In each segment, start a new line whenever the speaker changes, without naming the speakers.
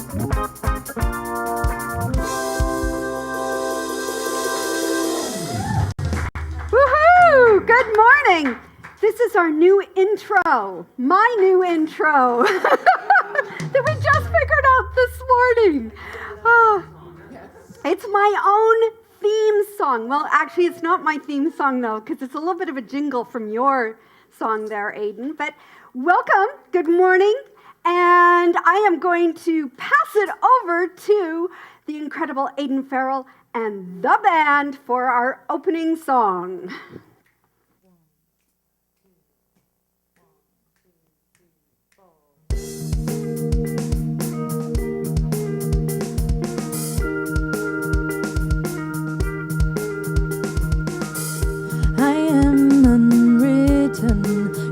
Woohoo! Good morning. This is our new intro, my new intro that we just figured out this morning. It's my own theme song. Well, actually, it's not my theme song, though, because it's a little bit of a jingle from your song there, Aiden. But welcome. Good morning. And I am going to pass it over to the incredible Aiden Farrell and the band for our opening song.
I am unwritten,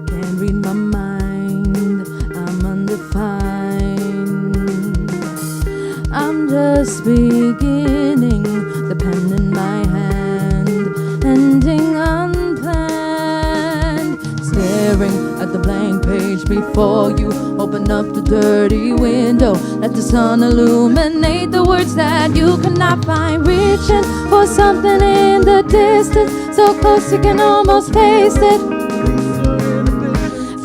can't read my mind, I'm undefined. I'm just beginning, the pen in my hand, ending unplanned. Staring at the blank page before you, open up the dirty window, let the sun illuminate the words that you cannot find. Reaching for something in the distance, so close you can almost taste it.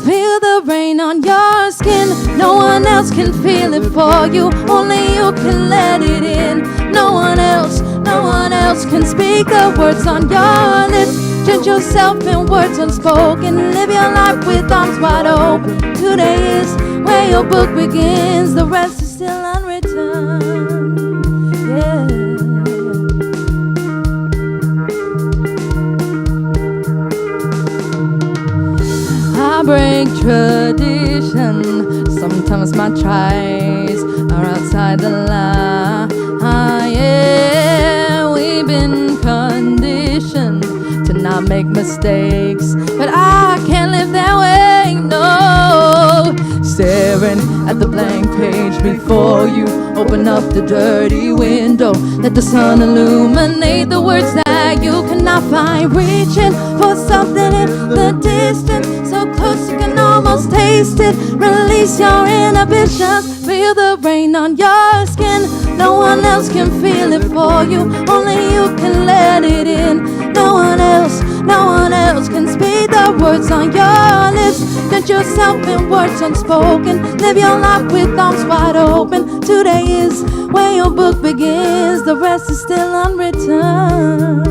Feel the rain on your skin, no one else can feel it for you, only you can let it in. No one else can speak the words on your lips. Judge yourself in words unspoken, live your life with arms wide open. Today is where your book begins, the rest is still unwritten. Yeah. I break tradition, sometimes my tries are outside the line. Yeah, we've been conditioned to not make mistakes, but I can't live that way, no. Staring at the blank page before you, open up the dirty window, let the sun illuminate the words that you cannot find. Reaching for something in the distance, so close you can almost taste it. Release your inhibitions, feel the rain on your skin. No one else can feel it for you, only you can let it in. No one else can speak the words on your lips. Get yourself in words unspoken, live your life with arms wide open. Today is where your book begins, the rest is still unwritten.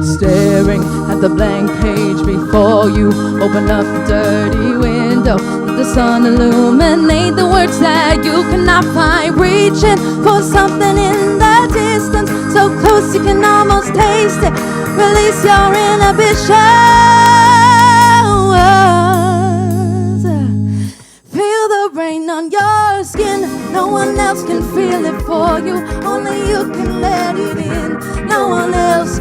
Staring at the blank page before you, open up the dirty window, let the sun illuminate the words that you cannot find. Reaching for something in the distance, so close you can almost taste it. Release your inhibitions. Feel the rain on your skin. No one else can feel it for you, only you can let it in. No one else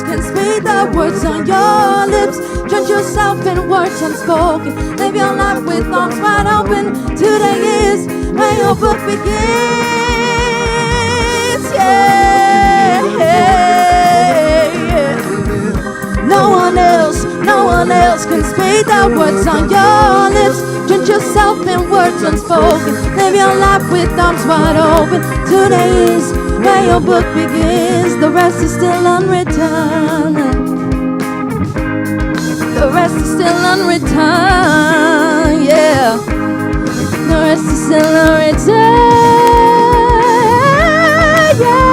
can speak the words on your lips. Judge yourself in words unspoken, live your life with arms wide open. Today is where your book begins. Yeah, yeah, yeah. No one else can speak the words on your lips. Judge yourself in words unspoken, live your life with arms wide open. Today is where your book begins, the rest is still unwritten. The rest is still unwritten, yeah. The rest is still unwritten, yeah.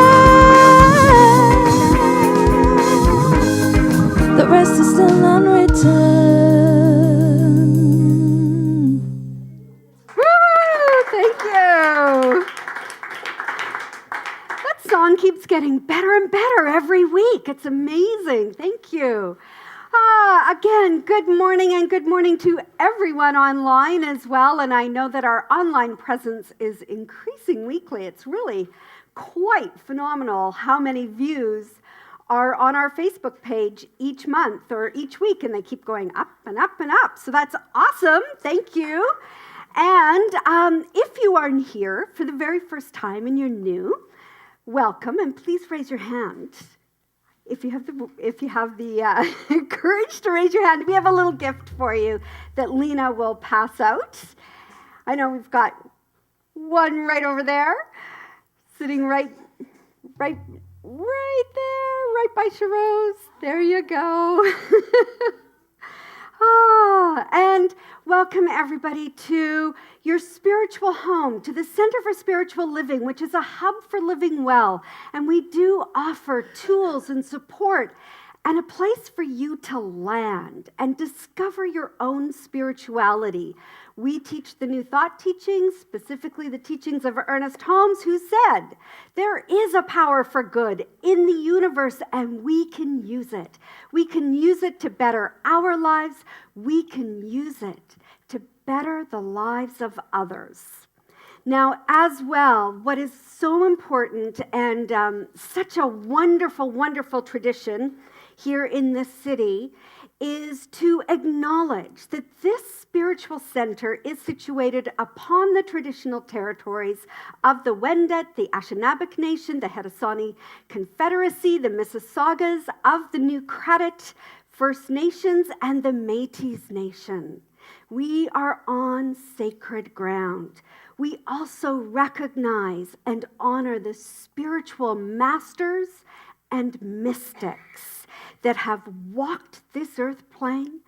The rest is still unwritten.
Keeps getting better and better every week. It's amazing. Thank you. Again, good morning, and good morning to everyone online as well. And I know that our online presence is increasing weekly. It's really quite phenomenal how many views are on our Facebook page each month or each week, and they keep going up and up and up. So that's awesome. Thank you. And if you are here for the very first time and you're new, welcome, and please raise your hand. if you have the courage to raise your hand, we have a little gift for you that Lena will pass out. I know we've got one right over there, sitting right there, right by Sharose. There you go. And welcome everybody to your spiritual home, to the Center for Spiritual Living, which is a hub for living well. And we do offer tools and support and a place for you to land and discover your own spirituality. We teach the New Thought teachings, specifically the teachings of Ernest Holmes, who said, there is a power for good in the universe, and we can use it. We can use it to better our lives. We can use it to better the lives of others. Now, as well, what is so important and such a wonderful, wonderful tradition here in this city is to acknowledge that this spiritual center is situated upon the traditional territories of the Wendat, the Anishinaabe Nation, the Haudenosaunee Confederacy, the Mississaugas of the New Credit First Nations, and the Métis Nation. We are on sacred ground. We also recognize and honor the spiritual masters and mystics that have walked this earth plane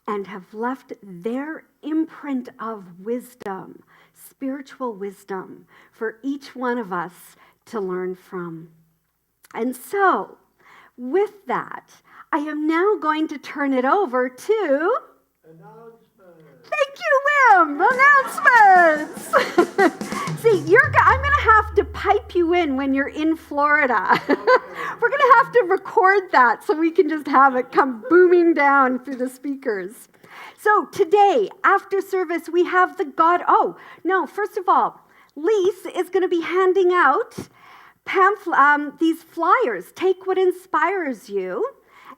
and have left their imprint of wisdom, spiritual wisdom, for each one of us to learn from. And so, with that, I am now going to turn it over to... Thank you, Wim. Announcements. See, I'm going to have to pipe you in when you're in Florida. We're going to have to record that so we can just have it come booming down through the speakers. So today, after service, we have the God... Oh, no, first of all, Lise is going to be handing out these flyers. Take what inspires you.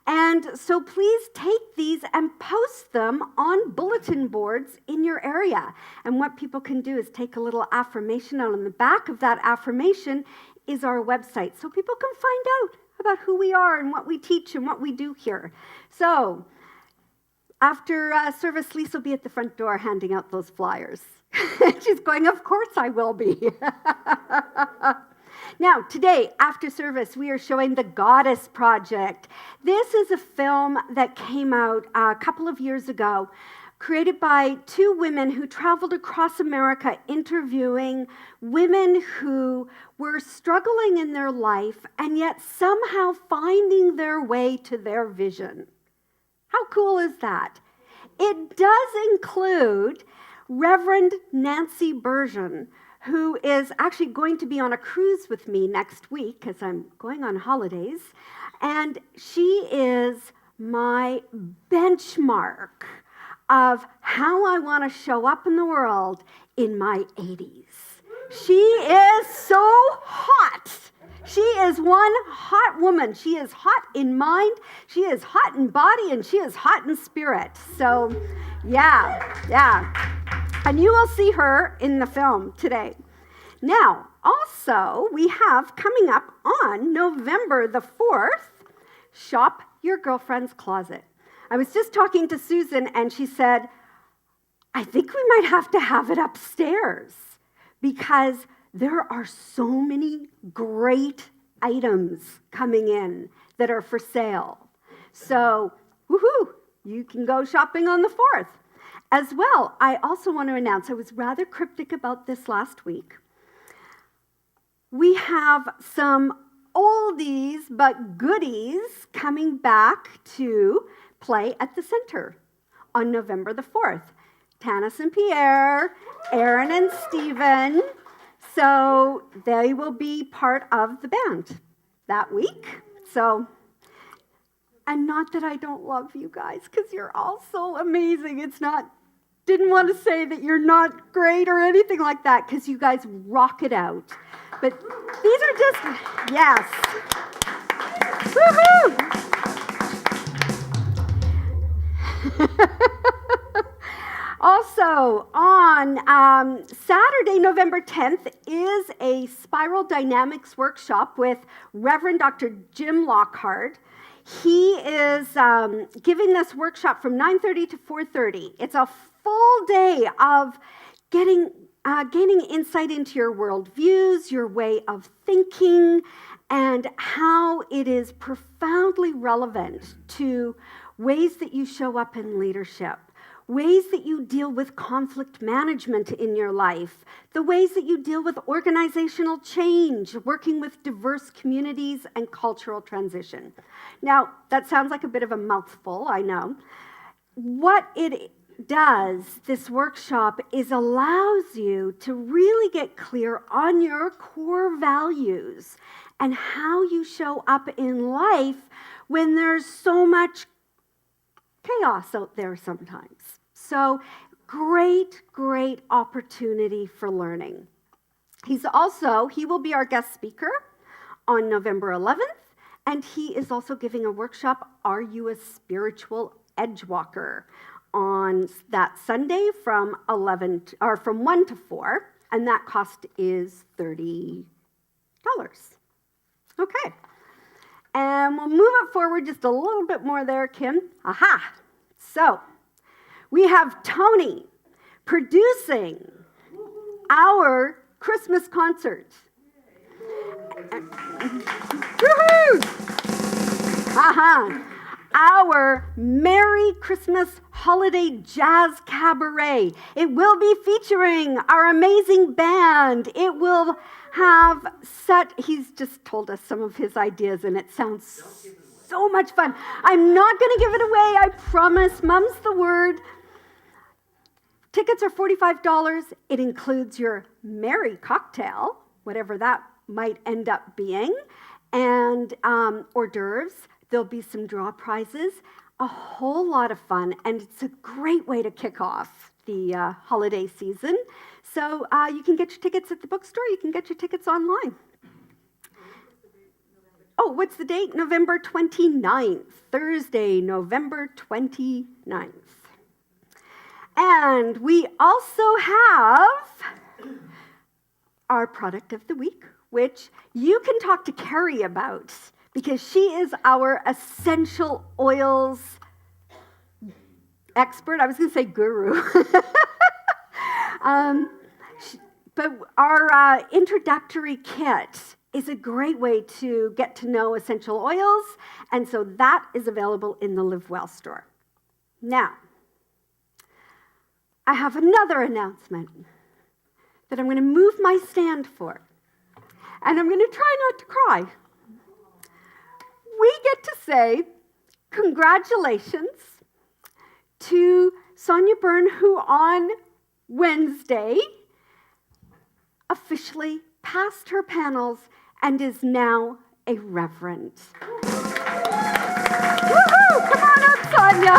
And so please take these and post them on bulletin boards in your area. And what people can do is take a little affirmation, and on the back of that affirmation is our website, so people can find out about who we are and what we teach and what we do here. So after service, Lisa will be at the front door handing out those flyers. She's going, of course I will be. Now, today, after service, we are showing The Goddess Project. This is a film that came out a couple of years ago, created by two women who traveled across America interviewing women who were struggling in their life and yet somehow finding their way to their vision. How cool is that? It does include Reverend Nancy Bergen, who is actually going to be on a cruise with me next week because I'm going on holidays. And she is my benchmark of how I want to show up in the world in my 80s. She is so hot. She is one hot woman. She is hot in mind, she is hot in body, and she is hot in spirit. So, yeah. And you will see her in the film today. Now, also, we have coming up on November the 4th, Shop Your Girlfriend's Closet. I was just talking to Susan, and she said, I think we might have to have it upstairs because there are so many great items coming in that are for sale. So, woohoo, you can go shopping on the 4th. As well, I also want to announce, I was rather cryptic about this last week. We have some oldies but goodies coming back to play at the center on November the 4th. Tanis and Pierre, Aaron and Stephen. So they will be part of the band that week. So, and not that I don't love you guys, because you're all so amazing. Didn't want to say that you're not great or anything like that, because you guys rock it out. But these are just, yes. Woohoo! Also, on Saturday, November 10th, is a spiral dynamics workshop with Reverend Dr. Jim Lockhart. He is giving this workshop from 9:30 to 4:30. It's a full day of gaining insight into your worldviews, your way of thinking, and how it is profoundly relevant to ways that you show up in leadership, ways that you deal with conflict management in your life, the ways that you deal with organizational change, working with diverse communities and cultural transition. Now, that sounds like a bit of a mouthful, I know. What it does, this workshop, is allows you to really get clear on your core values and how you show up in life when there's so much chaos out there sometimes. So great opportunity for learning. He will be our guest speaker on November 11th, and he is also giving a workshop, Are You a Spiritual Edgewalker? On that Sunday from 1 to 4, and that cost is $30. Okay. And we'll move it forward just a little bit more there, Kim. Aha! So, we have Tony producing our Christmas concert. Woohoo! Aha! Our Merry Christmas Holiday Jazz Cabaret. It will be featuring our amazing band. It will have he's just told us some of his ideas, and it sounds so much fun. I'm not going to give it away, I promise. Mum's the word. Tickets are $45. It includes your merry cocktail, whatever that might end up being, and hors d'oeuvres. There'll be some draw prizes, a whole lot of fun, and it's a great way to kick off the holiday season. So you can get your tickets at the bookstore. You can get your tickets online. Oh, what's the date? November 29th, Thursday, November 29th. And we also have our product of the week, which you can talk to Carrie about, because she is our essential oils expert. I was going to say guru. But our introductory kit is a great way to get to know essential oils, and so that is available in the Live Well store. Now, I have another announcement that I'm going to move my stand for, and I'm going to try not to cry. We get to say congratulations to Sonia Byrne, who on Wednesday officially passed her panels and is now a reverend. Woohoo! Come on up, Sonia!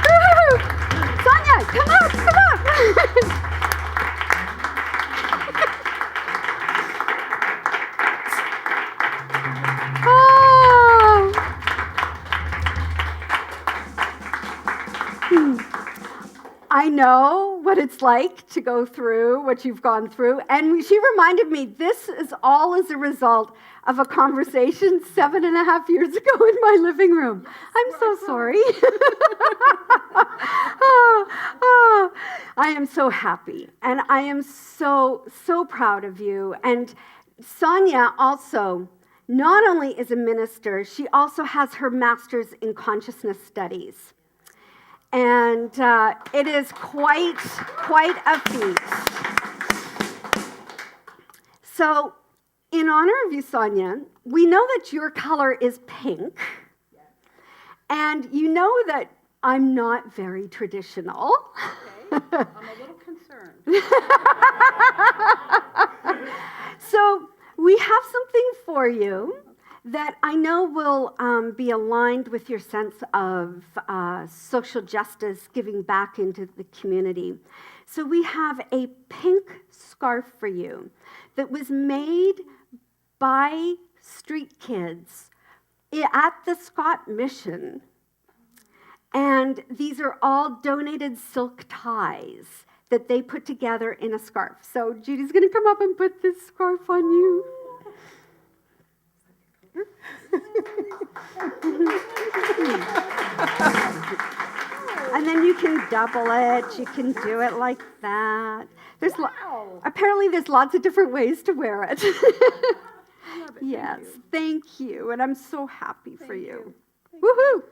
Woohoo! Sonia, come up, come up! I know what it's like to go through what you've gone through. And she reminded me, this is all as a result of a conversation 7.5 years ago in my living room. I'm so sorry. I am so happy. And I am so proud of you. And Sonia also not only is a minister, she also has her master's in consciousness studies. And it is quite a feat. So, in honor of you, Sonia, we know that your color is pink. Yes. And you know that I'm not very traditional.
Okay, I'm a little concerned.
So, we have something for you that I know will be aligned with your sense of social justice, giving back into the community. So we have a pink scarf for you that was made by street kids at the Scott Mission. And these are all donated silk ties that they put together in a scarf. So Judy's going to come up and put this scarf on you. And then you can double it. You can do it like that. Apparently there's lots of different ways to wear it. Yes, thank you. And I'm so happy for you. Woohoo!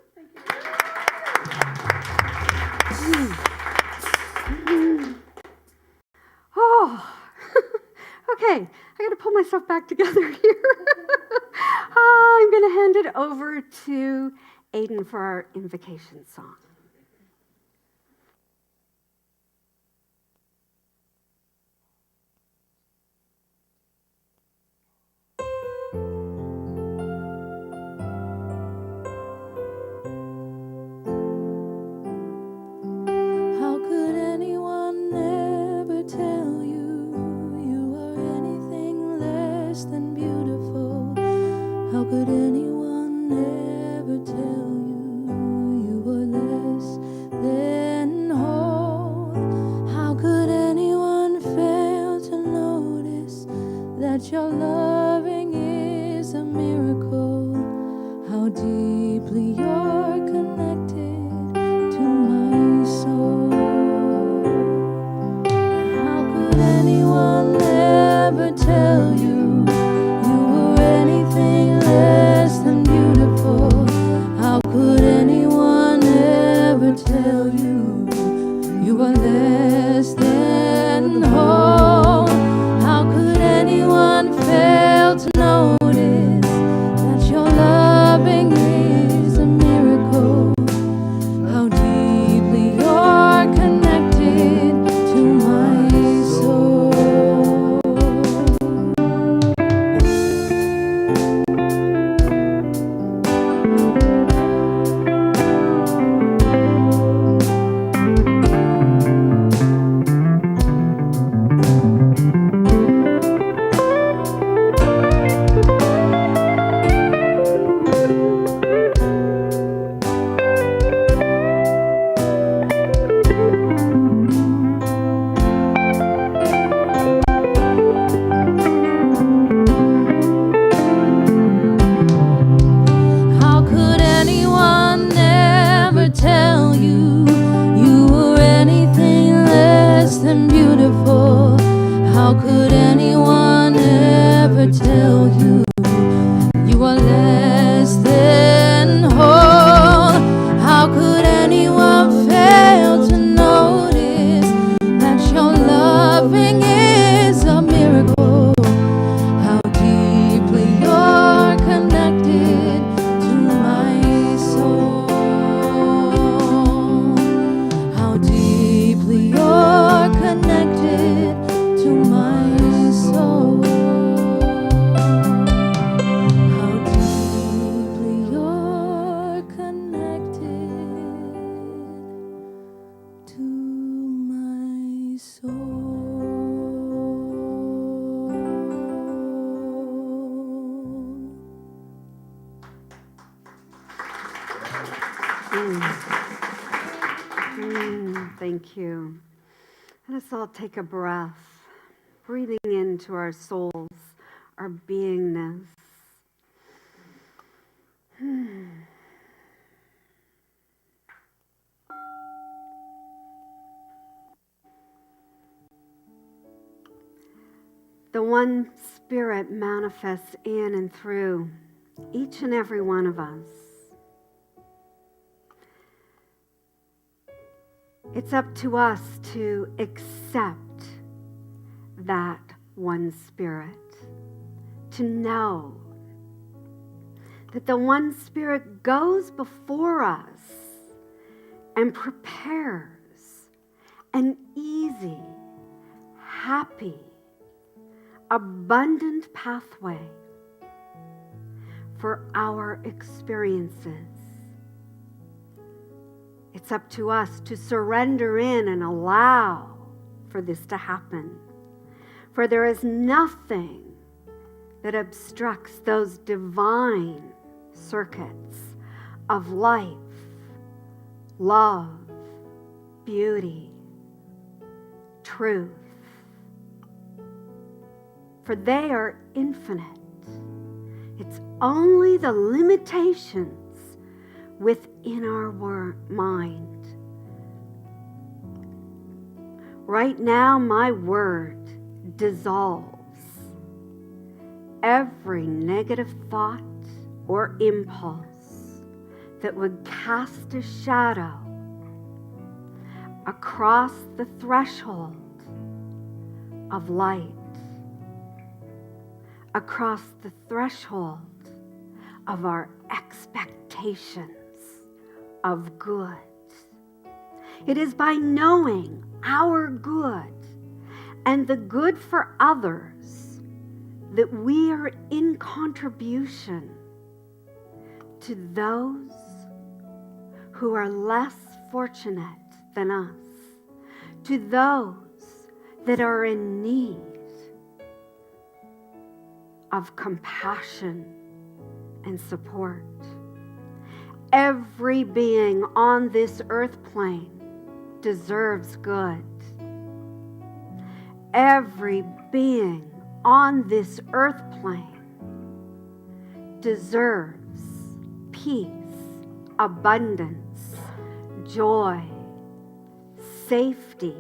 Oh, okay. I got to pull myself back together here. I'm going to hand it over to Aiden for our invocation song.
How could anyone ever tell you you are anything less than beautiful? How could anyone ever tell you you were less than whole? How could anyone fail to notice that your loving is a miracle? How deeply you're connected to my soul. How could anyone ever tell you you were anything less than beautiful? How could anyone ever tell you you are less than whole? How could anyone fail to notice that your loving is a miracle? How deeply you're connected to my soul. How could anyone ever tell you you were anything less than beautiful? How could anyone ever tell you you are less than whole? How could anyone fail to notice that your loving is a miracle? How deeply you're connected to my soul. How deeply you're connected to my soul. How deeply you're connected to my soul.
Thank you. Let us all take a breath, breathing into our souls, our beingness. The one Spirit manifests in and through each and every one of us. It's up to us to accept that one Spirit, to know that the one Spirit goes before us and prepares an easy, happy, abundant pathway for our experiences. It's up to us to surrender in and allow for this to happen. For there is nothing that obstructs those divine circuits of life, love, beauty, truth. For they are infinite, It's only the limitations within our mind. Right now, my word dissolves every negative thought or impulse that would cast a shadow across the threshold of light, across the threshold of our expectations of good. It is by knowing our good and the good for others that we are in contribution to those who are less fortunate than us, to those that are in need of compassion and support. Every being on this earth plane deserves good. Every being on this earth plane deserves peace, abundance, joy, safety,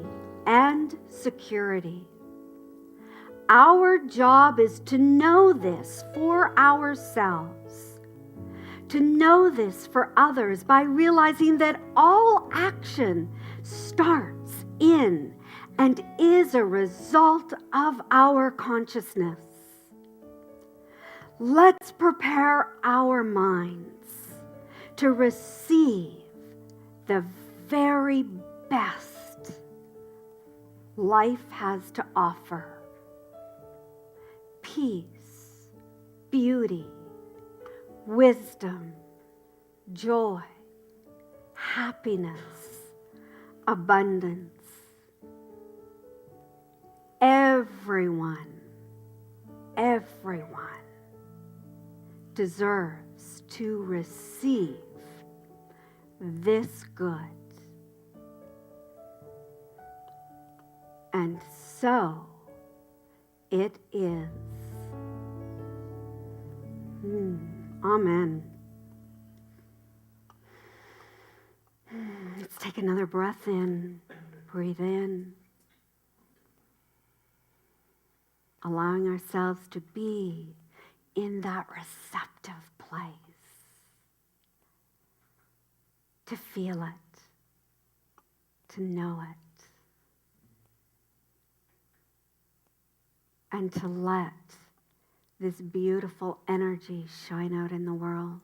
and security. Our job is to know this for ourselves, to know this for others by realizing that all action starts in and is a result of our consciousness. Let's prepare our minds to receive the very best life has to offer. Peace, beauty, wisdom, joy, happiness, abundance. Everyone deserves to receive this good. And so it is. Amen. Let's take another breath in. Breathe in. Allowing ourselves to be in that receptive place. To feel it. To know it. And to let this beautiful energy shine out in the world.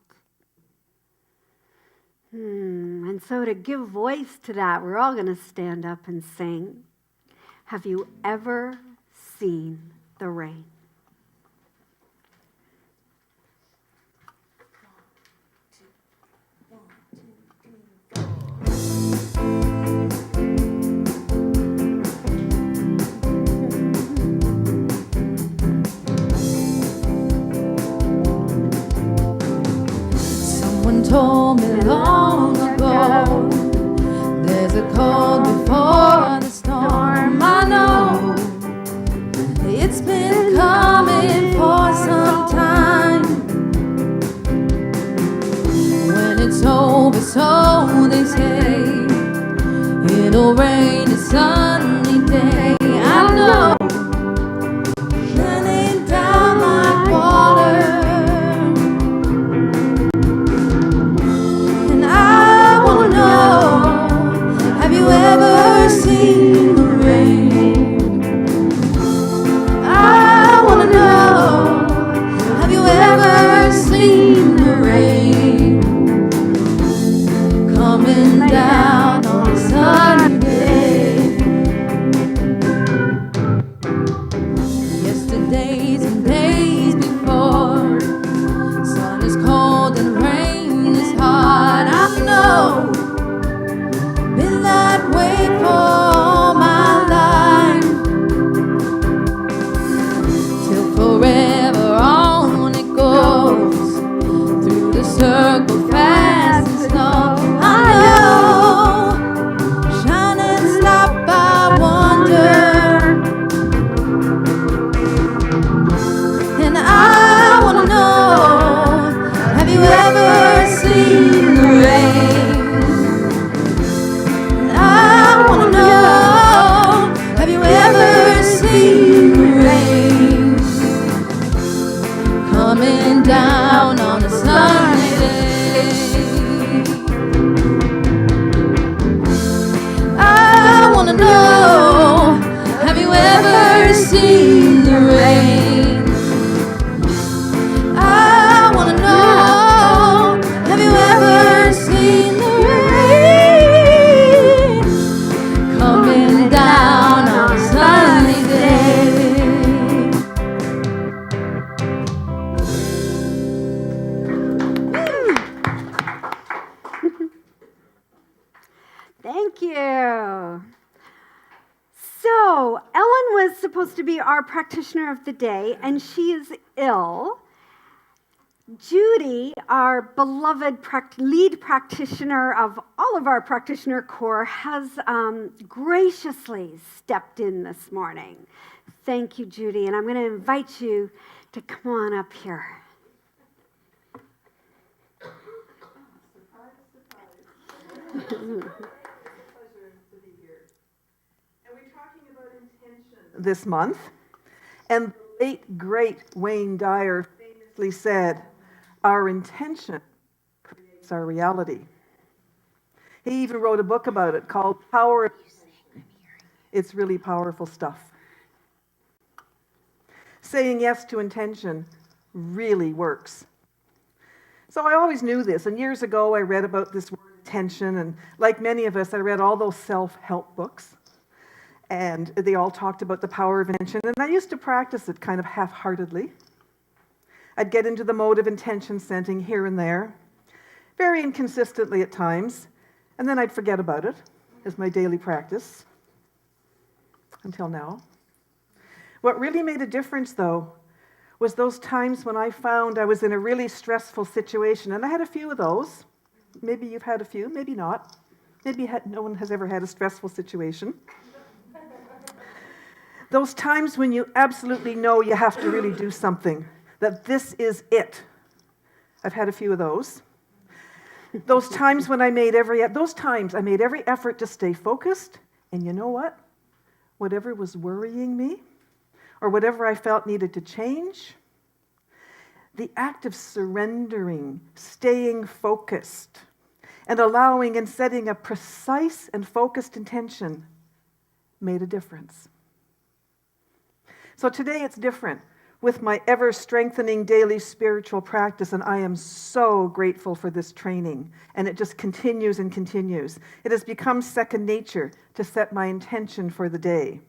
And so to give voice to that, we're all going to stand up and sing. Have you ever seen the rain?
Told me long ago, there's a cold before the storm. I know it's been coming for some time. When it's over, so they say, it'll rain a sunny day. I know, running down like water. Have you ever seen the rain? I want to know, have you ever seen the rain coming down on a sunny day? Yesterdays and days before, sun is cold and rain is hard. I know, been that way for all my life, till forever on it goes, through the circle fast and slow. I know
Thank you. So, Ellen was supposed to be our practitioner of the day, and she is ill. Judy, our beloved lead practitioner of all of our practitioner corps, has graciously stepped in this morning. Thank you, Judy, and I'm going to invite you to come on up here.
This month, and the late great Wayne Dyer famously said, "Our intention creates our reality." He even wrote a book about it called Power of Intention. It's really powerful stuff. Saying yes to intention really works. So I always knew this, and years ago I read about this word intention, and like many of us, I read all those self-help books. And they all talked about the power of intention, and I used to practice it kind of half-heartedly. I'd get into the mode of intention setting here and there, very inconsistently at times, and then I'd forget about it as my daily practice, until now. What really made a difference, though, was those times when I found I was in a really stressful situation, and I had a few of those. Maybe you've had a few, maybe not. Maybe no one has ever had a stressful situation. Those times when you absolutely know you have to really do something, that this is it. I've had a few of those. Those times when I made every effort to stay focused, and you know what? Whatever was worrying me, or whatever I felt needed to change, the act of surrendering, staying focused, and allowing and setting a precise and focused intention made a difference. So today it's different with my ever-strengthening daily spiritual practice, and I am so grateful for this training. And it just continues and continues. It has become second nature to set my intention for the day.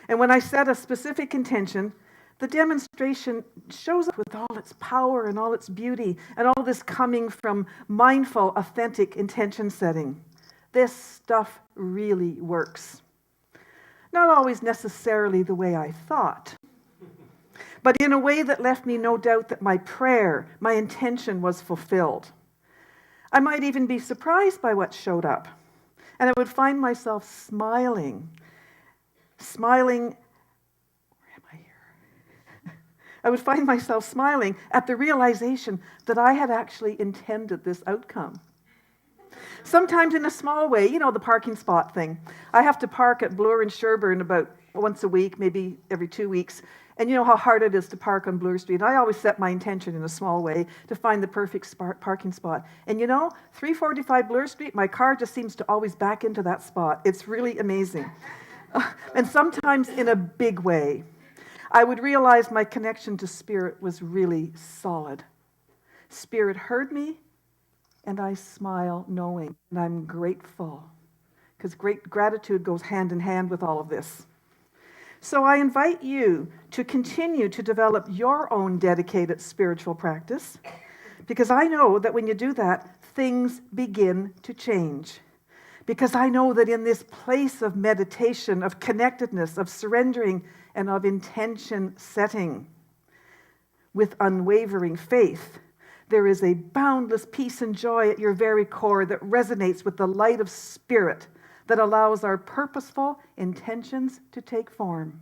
And when I set a specific intention, the demonstration shows up with all its power and all its beauty, and all this coming from mindful, authentic intention setting. This stuff really works. Not always necessarily the way I thought, but in a way that left me no doubt that my prayer, my intention was fulfilled. I might even be surprised by what showed up, and I would find myself smiling. Where am I here? I would find myself smiling at the realization that I had actually intended this outcome. Sometimes in a small way, the parking spot thing. I have to park at Bloor and Sherburne about once a week, maybe every 2 weeks. And you know how hard it is to park on Bloor Street. I always set my intention in a small way to find the perfect parking spot. And 345 Bloor Street, my car just seems to always back into that spot. It's really amazing. And sometimes in a big way. I would realize my connection to Spirit was really solid. Spirit heard me, and I smile knowing, and I'm grateful, because great gratitude goes hand in hand with all of this. So I invite you to continue to develop your own dedicated spiritual practice, because I know that when you do that, things begin to change. Because I know that in this place of meditation, of connectedness, of surrendering, and of intention setting, with unwavering faith, there is a boundless peace and joy at your very core that resonates with the light of Spirit that allows our purposeful intentions to take form.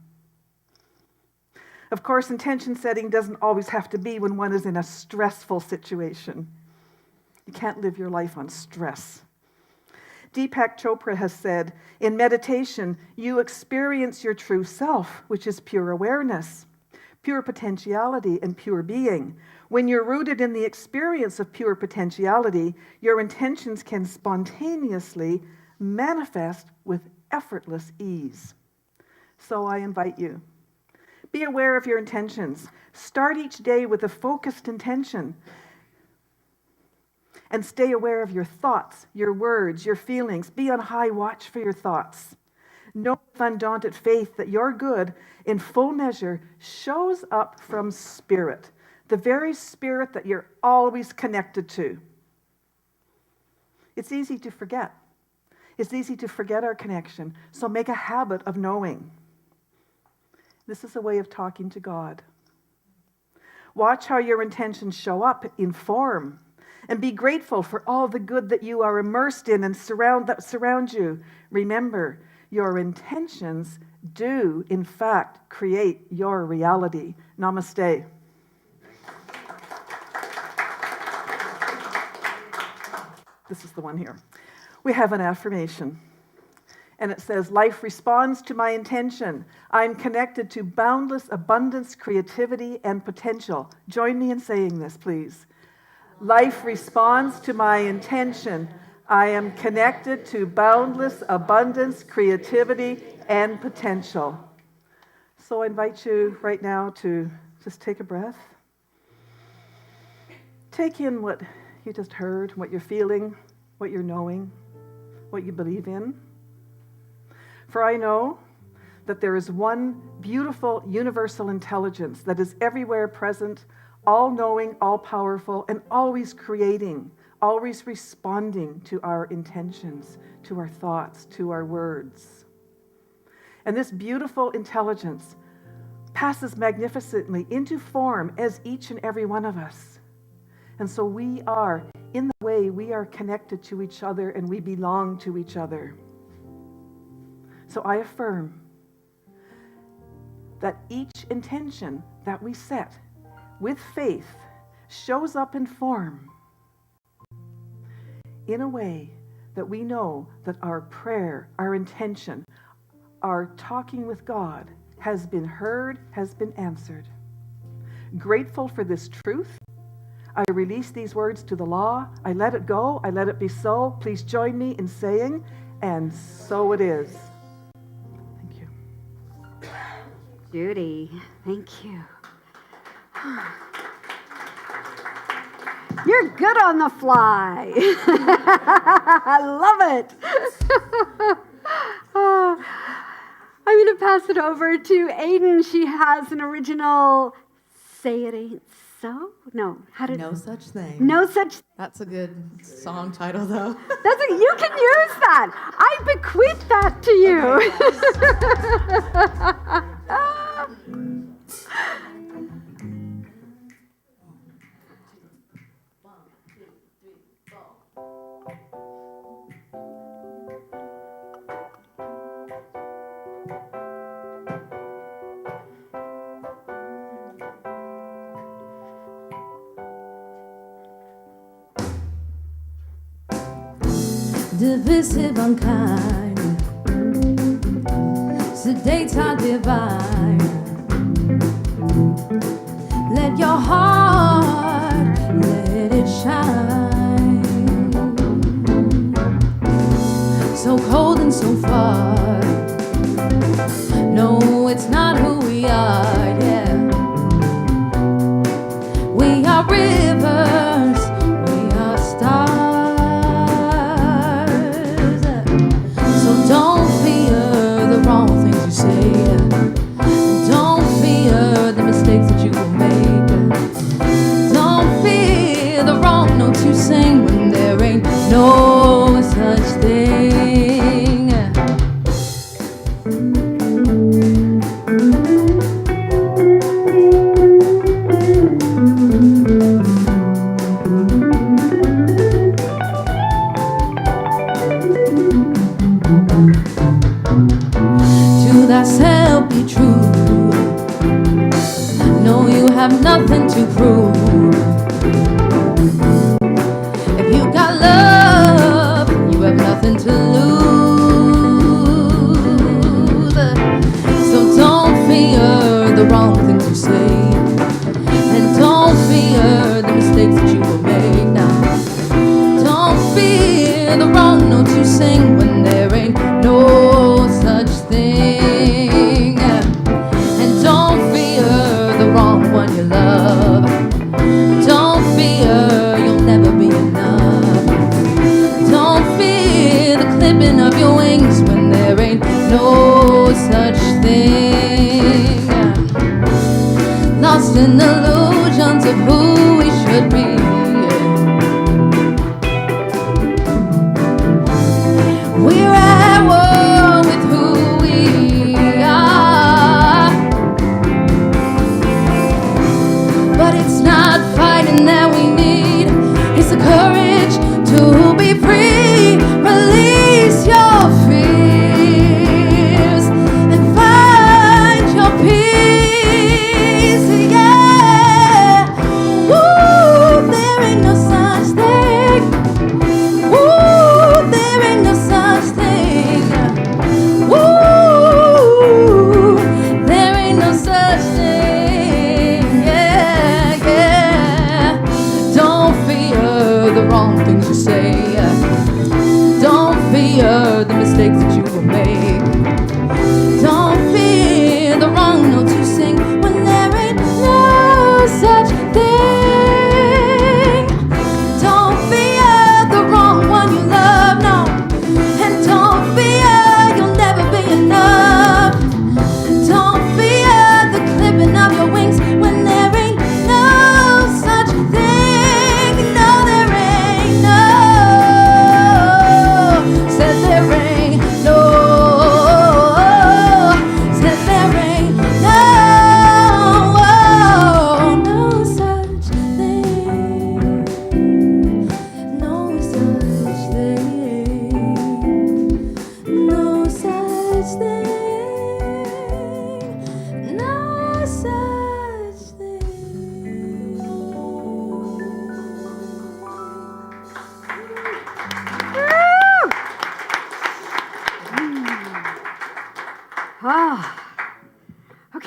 Of course, intention setting doesn't always have to be when one is in a stressful situation. You can't live your life on stress. Deepak Chopra has said, in meditation, you experience your true self, which is pure awareness, pure potentiality, and pure being. When you're rooted in the experience of pure potentiality, your intentions can spontaneously manifest with effortless ease. So I invite you, be aware of your intentions. Start each day with a focused intention. And stay aware of your thoughts, your words, your feelings. Be on high watch for your thoughts. Know with undaunted faith that your good, in full measure, shows up from Spirit, the very Spirit that you're always connected to. It's easy to forget It's easy to forget our connection, so make a habit of knowing. This is a way of talking to God. Watch how your intentions show up in form, and be grateful for all the good that you are immersed in and that surround you. Remember, your intentions do, in fact, create your reality. Namaste. This is the one here. We have an affirmation. And it says, life responds to my intention. I'm connected to boundless abundance, creativity, and potential. Join me in saying this, please. Life responds to my intention. I am connected to boundless abundance, creativity, and potential. So I invite you right now to just take a breath. Take in what you just heard, what you're feeling, what you're knowing, what you believe in. For I know that there is one beautiful universal intelligence that is everywhere present, all-knowing, all-powerful, and always creating, always responding to our intentions, to our thoughts, to our words. And this beautiful intelligence passes magnificently into form as each and every one of us. And so we are, in the way, we are connected to each other and we belong to each other. So I affirm that each intention that we set with faith shows up in form in a way that we know that our prayer, our intention, our talking with God has been heard, has been answered. Grateful for this truth, I release these words to the law. I let it go. I let it be so. Please join me in saying, and so it is. Thank you.
Judy, thank you. You're good on the fly. I love it. I'm going to pass it over to Aiden. She has an original Say It Ain't So? No.
No such thing.
No such.
That's a good song title, though.
You can use that. I bequeath that to you. Okay.
Divisive, unkind, sedate our divine. Let your heart, let it shine. So cold and so far. No, it's not who we are, yeah. We are rivers, we are stars. Don't fear the wrong things you say. Don't fear the mistakes that you will make. Don't fear the wrong notes you sing when there ain't no such thing. To thyself be true. No, you have nothing to prove. If you got love, you have nothing to lose. So don't fear the wrong things you say, and don't fear the mistakes that you will make now. Don't fear the wrong notes you sing when there ain't no such thing. And don't fear the wrong one you love. Don't fear you'll never be enough. Don't fear the clipping of your wings when there ain't no such thing. Lost in illusions of who we should be. We're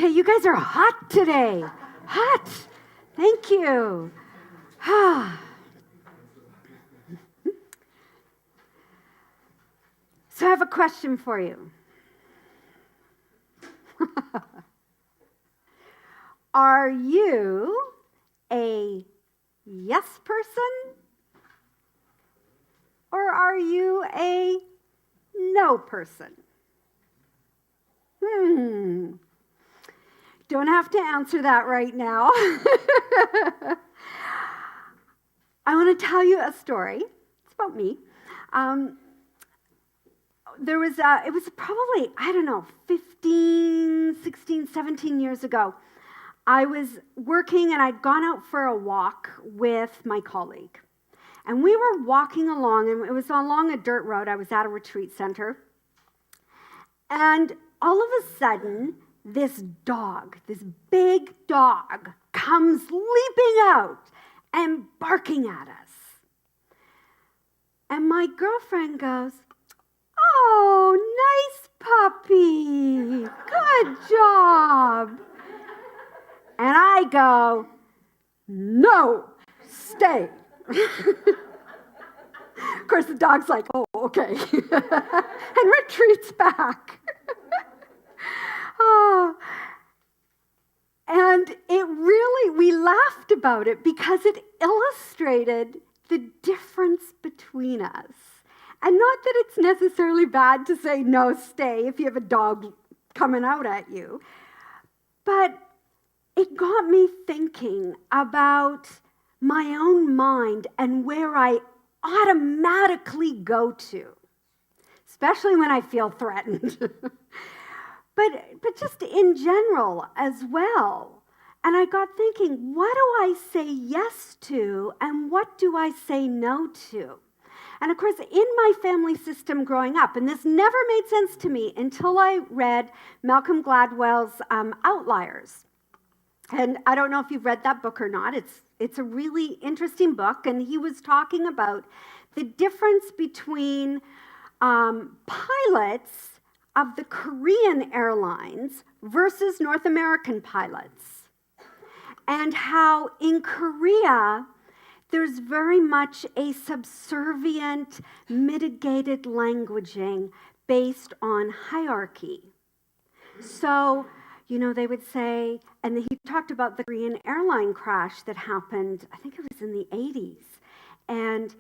Okay, you guys are hot today. Hot. Thank you. So I have a question for you. Are you a yes person or are you a no person? Don't have to answer that right now. I want to tell you a story. It's about me. It was probably, 15, 16, 17 years ago. I was working and I'd gone out for a walk with my colleague. And we were walking along, and it was along a dirt road. I was at a retreat center. And all of a sudden, this big dog, comes leaping out and barking at us. And my girlfriend goes, "Oh, nice puppy. Good job." And I go, "No, stay." Of course, the dog's like, "Oh, okay," and retreats back. And we laughed about it because it illustrated the difference between us. And not that it's necessarily bad to say, "No, stay," if you have a dog coming out at you. But it got me thinking about my own mind and where I automatically go to, especially when I feel threatened. but just in general as well. And I got thinking, what do I say yes to and what do I say no to? And of course, in my family system growing up, and this never made sense to me until I read Malcolm Gladwell's Outliers. And I don't know if you've read that book or not. It's a really interesting book, and he was talking about the difference between pilots of the Korean airlines versus North American pilots, and how in Korea there's very much a subservient, mitigated languaging based on hierarchy. So, they would say, and he talked about the Korean airline crash that happened, I think it was in the 80s. And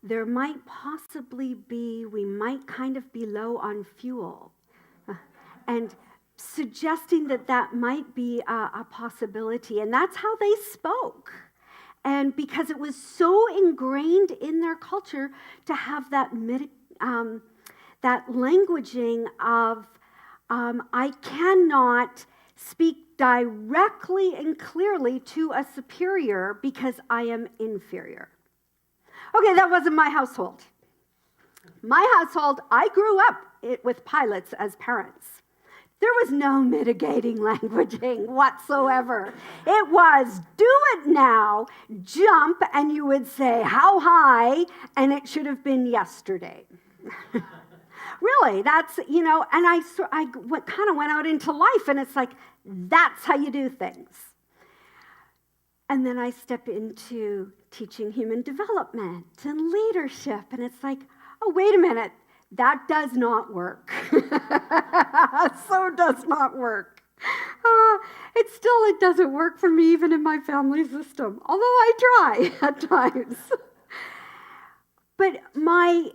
there might possibly be, we might kind of be low on fuel. And suggesting that might be a possibility. And that's how they spoke. And because it was so ingrained in their culture to have that languaging of, I cannot speak directly and clearly to a superior because I am inferior. Okay, that wasn't my household. My household, I grew up with pilots as parents. There was no mitigating languaging whatsoever. It was, do it now, jump, and you would say, how high, and it should have been yesterday. Really, that's, and I kind of went out into life, and it's like, that's how you do things. And then I step into teaching human development and leadership, and it's like, oh, wait a minute. That does not work. So does not work. It doesn't work for me even in my family system, although I try at times. But my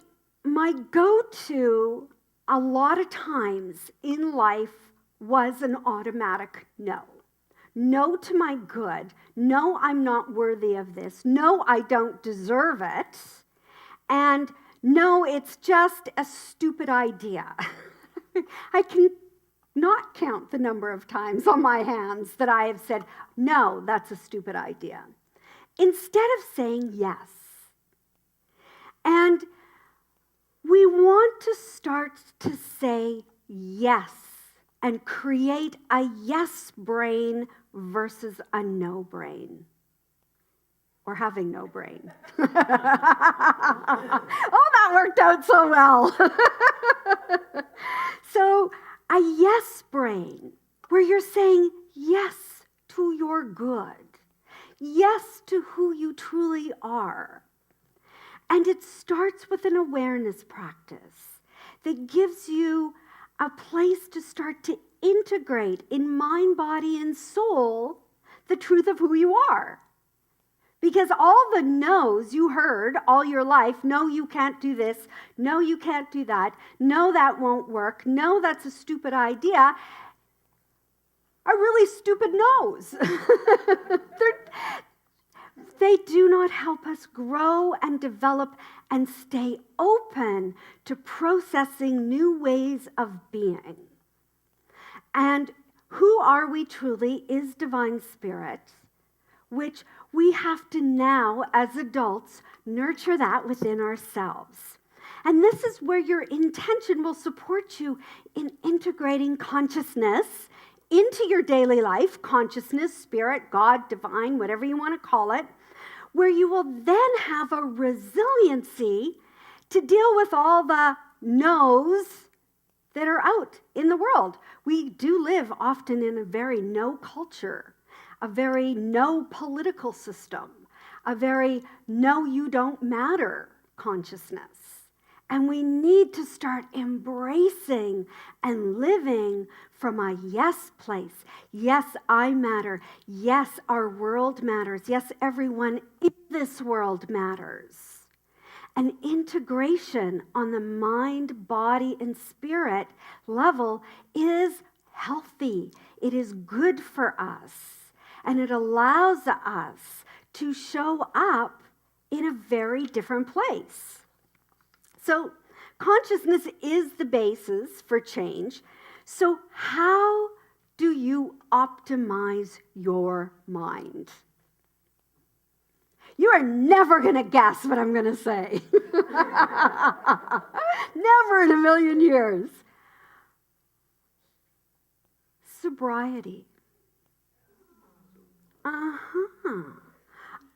go-to a lot of times in life was an automatic no. No to my good. No, I'm not worthy of this. No, I don't deserve it. And no, it's just a stupid idea. I can not count the number of times on my hands that I have said, no, that's a stupid idea, instead of saying yes. And we want to start to say yes and create a yes brain versus a no brain. Or having no brain. Oh, that worked out so well. So a yes brain, where you're saying yes to your good, yes to who you truly are. And it starts with an awareness practice that gives you a place to start to integrate in mind, body, and soul the truth of who you are. Because all the no's you heard all your life, no, you can't do this, no, you can't do that, no, that won't work, no, that's a stupid idea, are really stupid no's. They do not help us grow and develop and stay open to processing new ways of being. And who are we truly is divine spirit, which we have to now, as adults, nurture that within ourselves. And this is where your intention will support you in integrating consciousness into your daily life, consciousness, spirit, God, divine, whatever you want to call it, where you will then have a resiliency to deal with all the no's that are out in the world. We do live often in a very no culture, a very no political system, a very no you don't matter consciousness. And we need to start embracing and living from a yes place. Yes, I matter. Yes, our world matters. Yes, everyone in this world matters. An integration on the mind, body, and spirit level is healthy. It is good for us. And it allows us to show up in a very different place. So consciousness is the basis for change. So how do you optimize your mind? You are never going to guess what I'm going to say. Never in a million years. Sobriety. Uh-huh.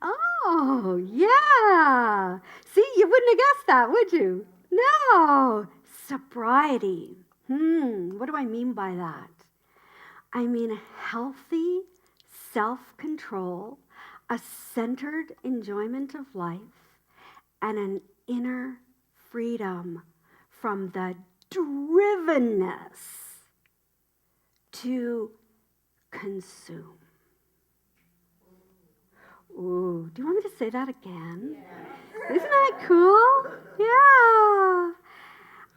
Oh, yeah. See, you wouldn't have guessed that, would you? No. Sobriety. What do I mean by that? I mean healthy self-control, a centered enjoyment of life, and an inner freedom from the drivenness to consume. Ooh, do you want me to say that again? Yeah. Isn't that cool? Yeah.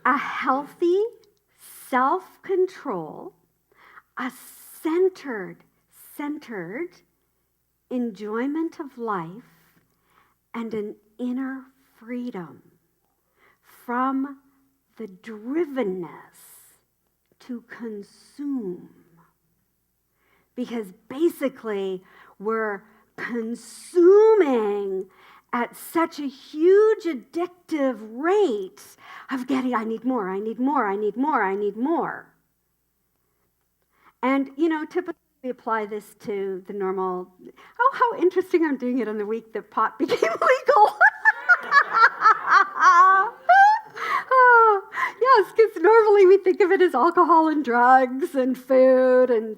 A healthy self-control, a centered enjoyment of life, and an inner freedom from the drivenness to consume. Because basically, we're consuming at such a huge addictive rate of getting, I need more, I need more, I need more, I need more. And, typically we apply this to the normal, how interesting I'm doing it on the week that pot became legal. Yes, because normally we think of it as alcohol and drugs and food and,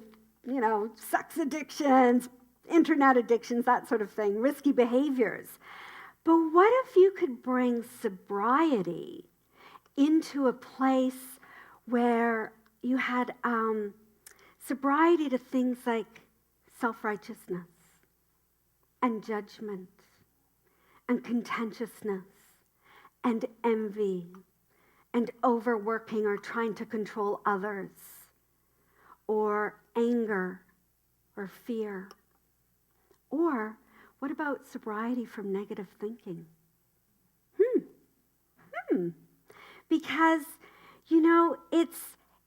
sex addictions, internet addictions, that sort of thing, risky behaviors. But what if you could bring sobriety into a place where you had sobriety to things like self-righteousness and judgment and contentiousness and envy and overworking or trying to control others or anger or fear? Or what about sobriety from negative thinking? Because,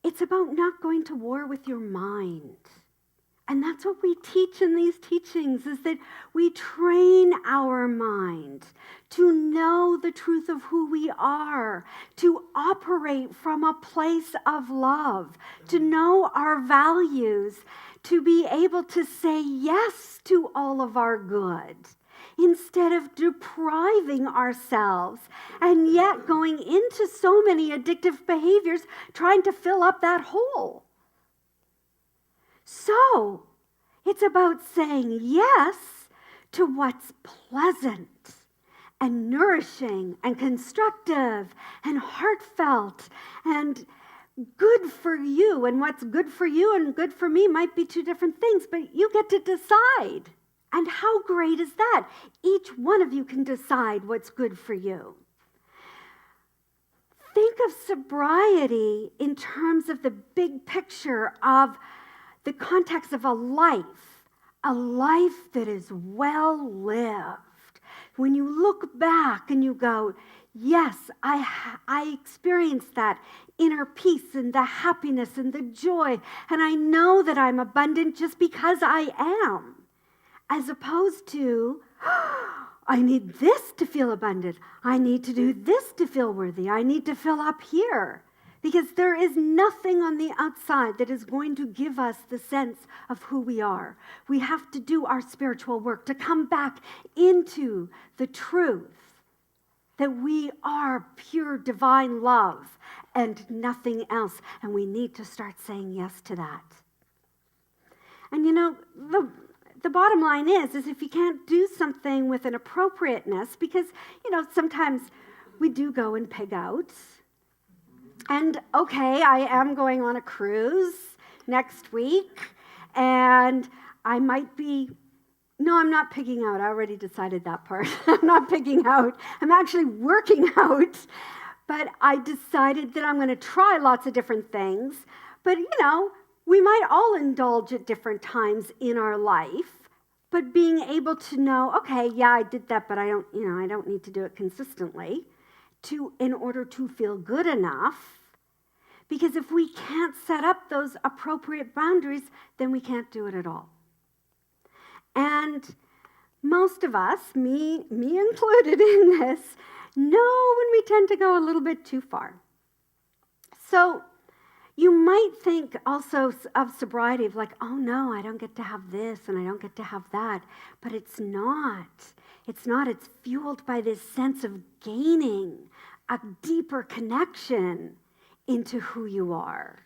it's about not going to war with your mind. And that's what we teach in these teachings, is that we train our mind to know the truth of who we are, to operate from a place of love, to know our values, to be able to say yes to all of our good. instead of depriving ourselves and yet going into so many addictive behaviors trying to fill up that hole. So, it's about saying yes to what's pleasant and nourishing and constructive and heartfelt and good for you. And what's good for you and good for me might be two different things, but you get to decide. And how great is that? Each one of you can decide what's good for you. Think of sobriety in terms of the big picture of the context of a life that is well lived. When you look back and you go, yes, I experienced that inner peace and the happiness and the joy, and I know that I'm abundant just because I am, as opposed to, I need this to feel abundant. I need to do this to feel worthy. I need to fill up here. Because there is nothing on the outside that is going to give us the sense of who we are. We have to do our spiritual work to come back into the truth that we are pure divine love and nothing else. And we need to start saying yes to that. And you know, the bottom line is if you can't do something with an appropriateness, because, you know, sometimes we do go and pig out. And okay, I am going on a cruise next week, and I might be, no, I'm not pigging out. I already decided that part. I'm not pigging out. I'm actually working out. But I decided that I'm going to try lots of different things. But, you know, we might all indulge at different times in our life. But being able to know, okay, yeah, I did that, but I don't need to do it consistently in order to feel good enough. Because if we can't set up those appropriate boundaries, then we can't do it at all. And most of us, me included in this, know when we tend to go a little bit too far. So you might think also of sobriety of like, oh no, I don't get to have this and I don't get to have that. But it's not. It's not. It's fueled by this sense of gaining a deeper connection into who you are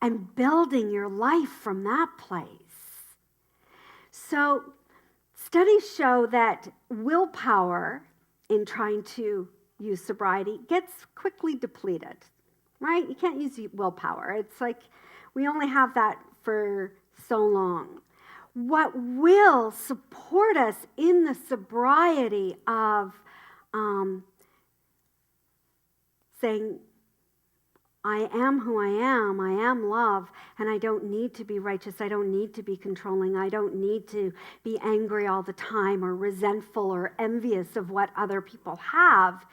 and building your life from that place. So studies show that willpower in trying to use sobriety gets quickly depleted, right? You can't use willpower. It's like we only have that for so long. What will support us in the sobriety of saying, I am who I am love, and I don't need to be righteous, I don't need to be controlling, I don't need to be angry all the time or resentful or envious of what other people have,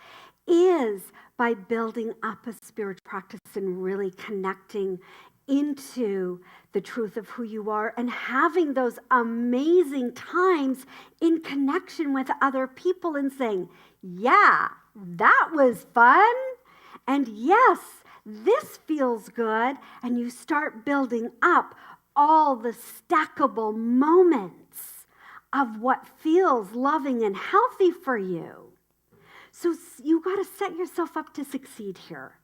is by building up a spiritual practice and really connecting into the truth of who you are and having those amazing times in connection with other people and saying, yeah, that was fun, and yes, this feels good, and you start building up all the stackable moments of what feels loving and healthy for you. So you got to set yourself up to succeed here.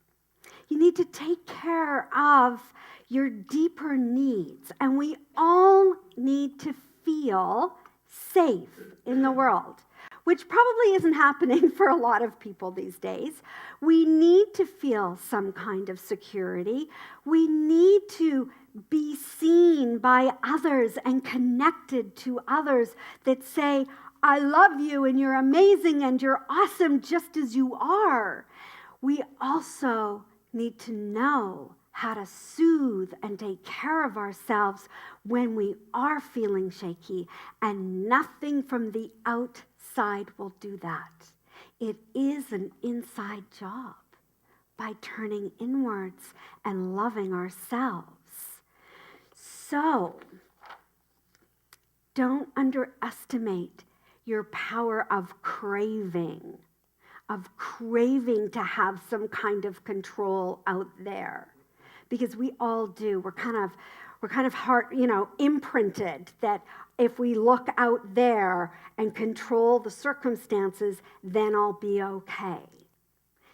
You need to take care of your deeper needs, and we all need to feel safe in the world, which probably isn't happening for a lot of people these days. We need to feel some kind of security. We need to be seen by others and connected to others that say, I love you and you're amazing and you're awesome just as you are. We also need to know how to soothe and take care of ourselves when we are feeling shaky, and nothing from the outside will do that. It is an inside job by turning inwards and loving ourselves. So, don't underestimate your power of craving to have some kind of control out there. Because we all do. We're kind of heart, imprinted that if we look out there and control the circumstances, then I'll be okay.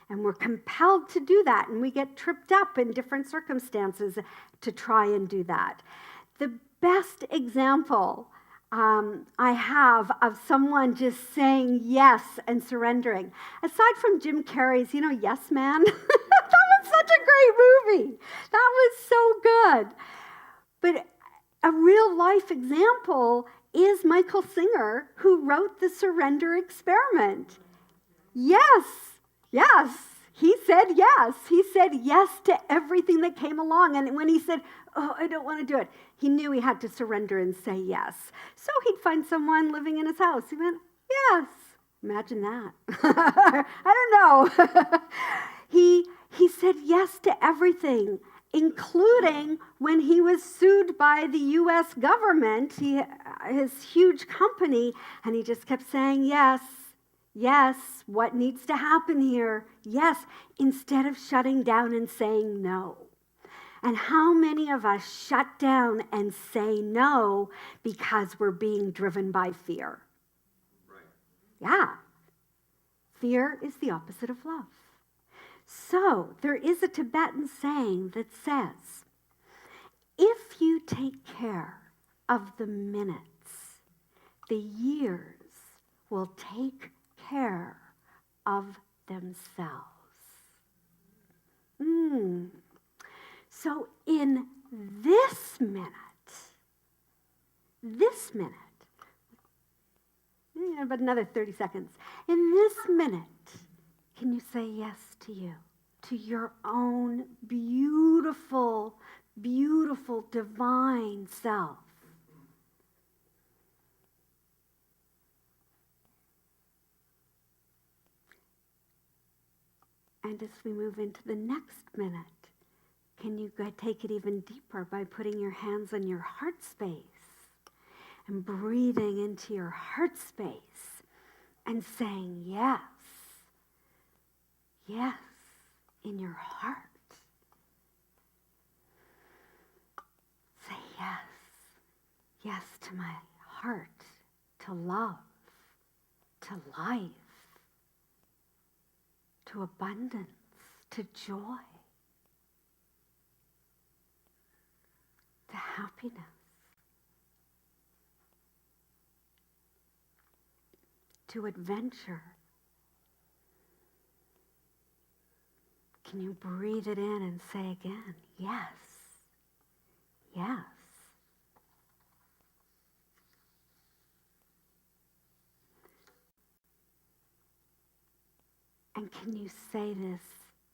And we're compelled to do that, and we get tripped up in different circumstances to try and do that. The best example I have of someone just saying yes and surrendering, aside from Jim Carrey's, Yes Man, that was such a great movie. That was so good. But a real life example is Michael Singer, who wrote The Surrender Experiment. Yes. He said yes. He said yes to everything that came along. And when he said, oh, I don't want to do it, he knew he had to surrender and say yes. So he'd find someone living in his house. He went, yes. Imagine that. I don't know. He said yes to everything, including when he was sued by the U.S. government, his huge company, and he just kept saying yes. Yes, what needs to happen here? Yes, instead of shutting down and saying no. And how many of us shut down and say no because we're being driven by fear? Right. Yeah. Fear is the opposite of love. So there is a Tibetan saying that says, if you take care of the minutes, the years will take care of themselves. So in this minute, about another 30 seconds. In this minute, can you say yes to you, to your own beautiful, beautiful, divine self? And as we move into the next minute, can you take it even deeper by putting your hands on your heart space and breathing into your heart space and saying yes, yes, in your heart. Say yes, yes to my heart, to love, to life, to abundance, to joy, to happiness. To adventure. Can you breathe it in and say again, yes, yes. And can you say this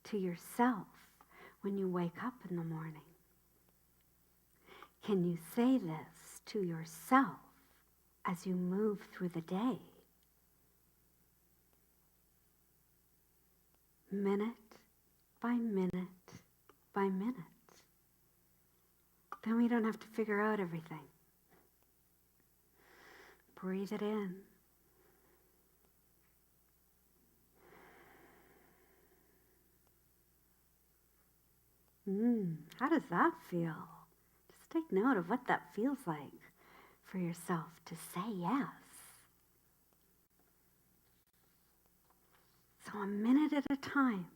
to yourself when you wake up in the morning? Can you say this to yourself as you move through the day? Minute by minute by minute. Then we don't have to figure out everything. Breathe it in. How does that feel? Just take note of what that feels like for yourself to say yes. So a minute at a time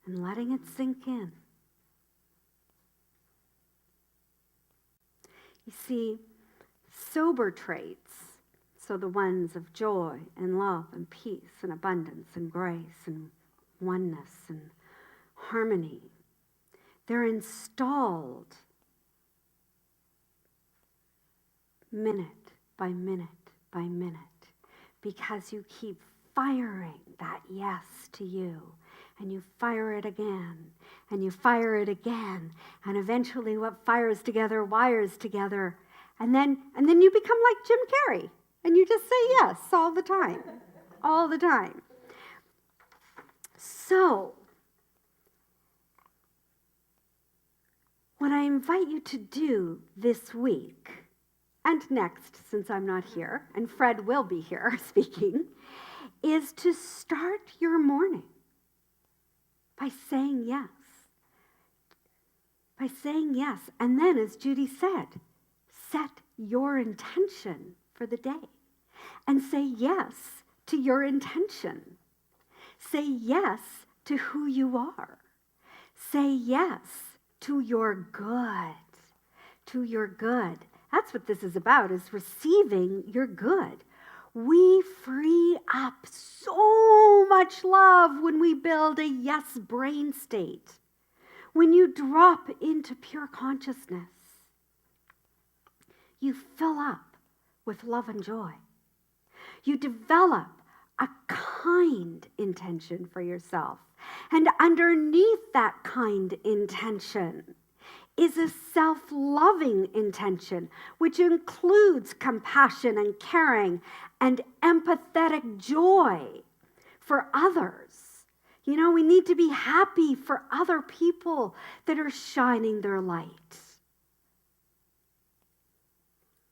and letting it sink in. You see, sober traits, so the ones of joy and love and peace and abundance and grace and oneness and harmony, they're installed minute by minute by minute because you keep firing that yes to you, and you fire it again, and you fire it again, and eventually what fires together wires together, and then you become like Jim Carrey, and you just say yes all the time, all the time. So, what I invite you to do this week, and next, since I'm not here, and Fred will be here speaking, is to start your morning by saying yes. By saying yes. And then, as Judy said, set your intention for the day and say yes to your intention. Say yes to who you are. Say yes to your good. To your good. That's what this is about, is receiving your good. We free up so much love when we build a yes brain state. When you drop into pure consciousness, you fill up with love and joy. You develop a kind intention for yourself. And underneath that kind intention is a self-loving intention, which includes compassion and caring and empathetic joy for others. You know, we need to be happy for other people that are shining their light.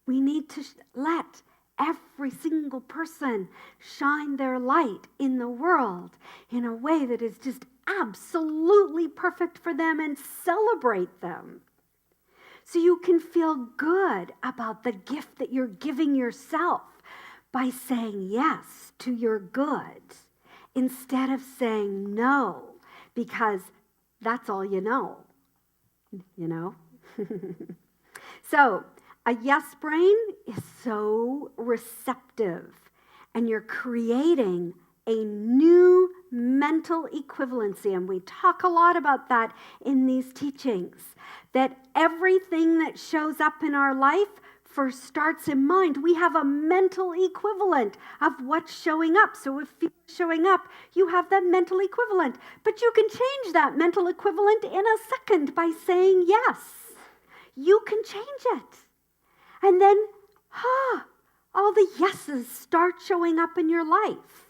We need to let every single person shine their light in the world in a way that is just absolutely perfect for them and celebrate them. So you can feel good about the gift that you're giving yourself by saying yes to your good instead of saying no because that's all you know. So a yes brain is so receptive, and you're creating a new mental equivalency. And we talk a lot about that in these teachings, that everything that shows up in our life first starts in mind. We have a mental equivalent of what's showing up. So if fear is showing up, you have that mental equivalent. But you can change that mental equivalent in a second by saying yes. You can change it. And then, all the yeses start showing up in your life.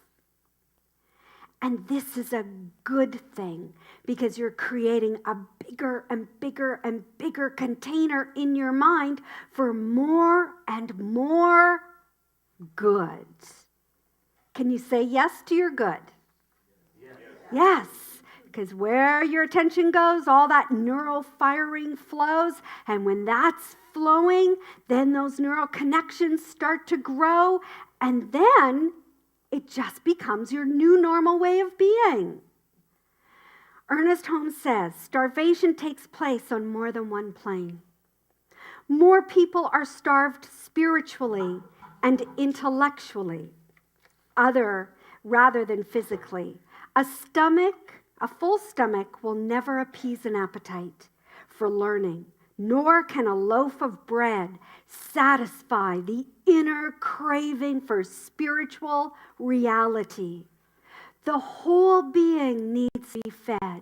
And this is a good thing because you're creating a bigger and bigger and bigger container in your mind for more and more good. Can you say yes to your good? Yes. Because where your attention goes, all that neural firing flows. And when that's flowing, then those neural connections start to grow. And then it just becomes your new normal way of being. Ernest Holmes says, starvation takes place on more than one plane. More people are starved spiritually and intellectually, rather than physically. A full stomach will never appease an appetite for learning, nor can a loaf of bread satisfy the inner craving for spiritual reality. The whole being needs to be fed.